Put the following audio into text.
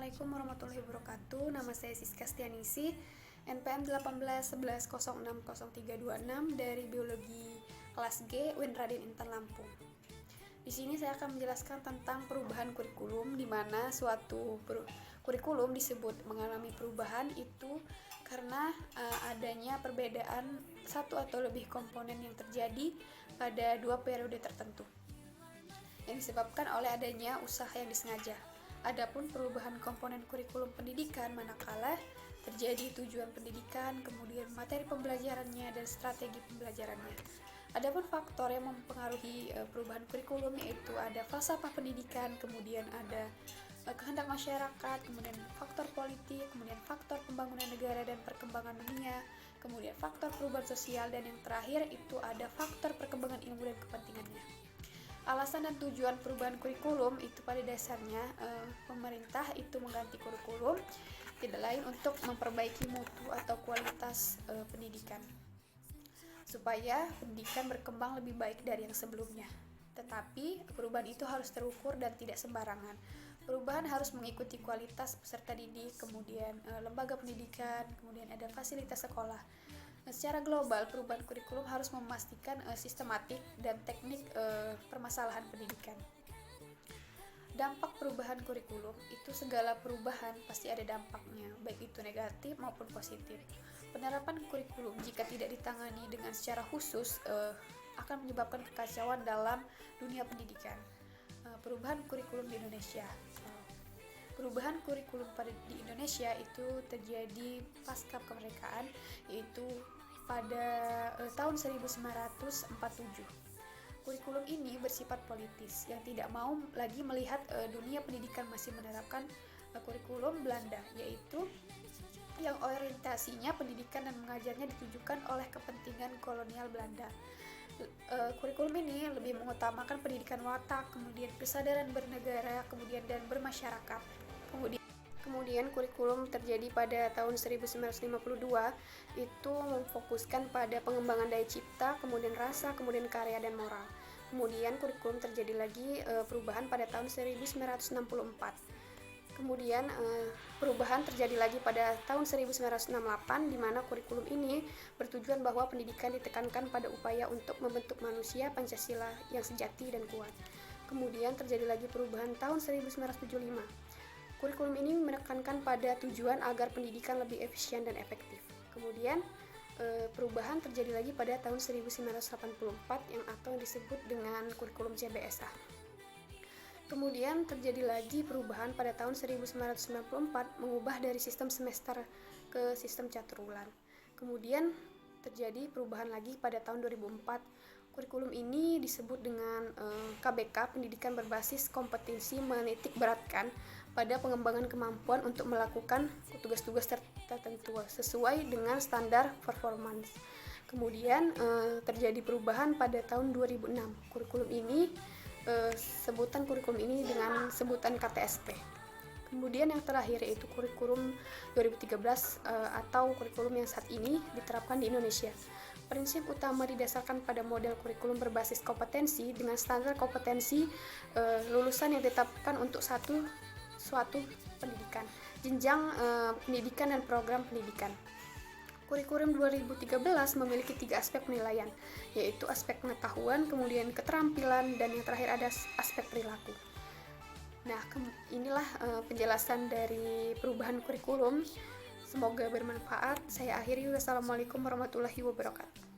Assalamualaikum warahmatullahi wabarakatuh. Nama saya Siska Stianisi, NPM 1811106036 dari Biologi kelas G UIN Raden Intan Lampung. Di sini saya akan menjelaskan tentang perubahan kurikulum, di mana suatu kurikulum disebut mengalami perubahan itu karena adanya perbedaan satu atau lebih komponen yang terjadi pada dua periode tertentu yang disebabkan oleh adanya usaha yang disengaja. Adapun perubahan komponen kurikulum pendidikan manakala terjadi tujuan pendidikan, kemudian materi pembelajarannya dan strategi pembelajarannya. Adapun faktor yang mempengaruhi perubahan kurikulum yaitu ada falsafah pendidikan, kemudian ada kehendak masyarakat, kemudian faktor politik, kemudian faktor pembangunan negara dan perkembangan dunia, kemudian faktor perubahan sosial, dan yang terakhir itu ada faktor perkembangan ilmu dan kepentingannya. Alasan dan tujuan perubahan kurikulum itu pada dasarnya pemerintah itu mengganti kurikulum tidak lain untuk memperbaiki mutu atau kualitas pendidikan supaya pendidikan berkembang lebih baik dari yang sebelumnya. Tetapi perubahan itu harus terukur dan tidak sembarangan. Perubahan harus mengikuti kualitas peserta didik, kemudian lembaga pendidikan, kemudian ada fasilitas sekolah. Secara global, perubahan kurikulum harus memastikan sistematik dan teknik permasalahan pendidikan. Dampak perubahan kurikulum itu segala perubahan pasti ada dampaknya, baik itu negatif maupun positif. Penerapan kurikulum jika tidak ditangani dengan secara khusus akan menyebabkan kekacauan dalam dunia pendidikan. Perubahan kurikulum di Indonesia. Perubahan kurikulum di Indonesia itu terjadi pasca kemerdekaan, yaitu pada tahun 1947. Kurikulum ini bersifat politis yang tidak mau lagi melihat dunia pendidikan masih menerapkan kurikulum Belanda, yaitu yang orientasinya pendidikan dan mengajarnya ditujukan oleh kepentingan kolonial Belanda. Kurikulum ini lebih mengutamakan pendidikan watak, kemudian kesadaran bernegara, kemudian dan bermasyarakat. Kemudian kurikulum terjadi pada tahun 1952 itu memfokuskan pada pengembangan daya cipta, kemudian rasa, kemudian karya dan moral. Kemudian kurikulum terjadi lagi perubahan pada tahun 1964. Kemudian perubahan terjadi lagi pada tahun 1968 di mana kurikulum ini bertujuan bahwa pendidikan ditekankan pada upaya untuk membentuk manusia Pancasila yang sejati dan kuat. Kemudian terjadi lagi perubahan tahun 1975. Kurikulum ini menekankan pada tujuan agar pendidikan lebih efisien dan efektif. Kemudian perubahan terjadi lagi pada tahun 1984 yang disebut dengan kurikulum CBSA. Kemudian terjadi lagi perubahan pada tahun 1994 mengubah dari sistem semester ke sistem catur bulan. Kemudian terjadi perubahan lagi pada tahun 2004. Kurikulum ini disebut dengan KBK, Pendidikan Berbasis Kompetensi Menitik Beratkan pada pengembangan kemampuan untuk melakukan tugas-tugas tertentu sesuai dengan standar performance. Kemudian terjadi perubahan pada tahun 2006. Kurikulum ini sebutan kurikulum ini dengan sebutan KTSP. Kemudian yang terakhir yaitu kurikulum 2013 atau kurikulum yang saat ini diterapkan di Indonesia. Prinsip utama didasarkan pada model kurikulum berbasis kompetensi dengan standar kompetensi lulusan yang ditetapkan untuk suatu pendidikan, jenjang pendidikan dan program pendidikan. Kurikulum 2013 memiliki 3 aspek penilaian, yaitu aspek pengetahuan, kemudian keterampilan, dan yang terakhir ada aspek perilaku. Nah, inilah penjelasan dari perubahan kurikulum. Semoga bermanfaat. Saya akhiri. Wassalamualaikum warahmatullahi wabarakatuh.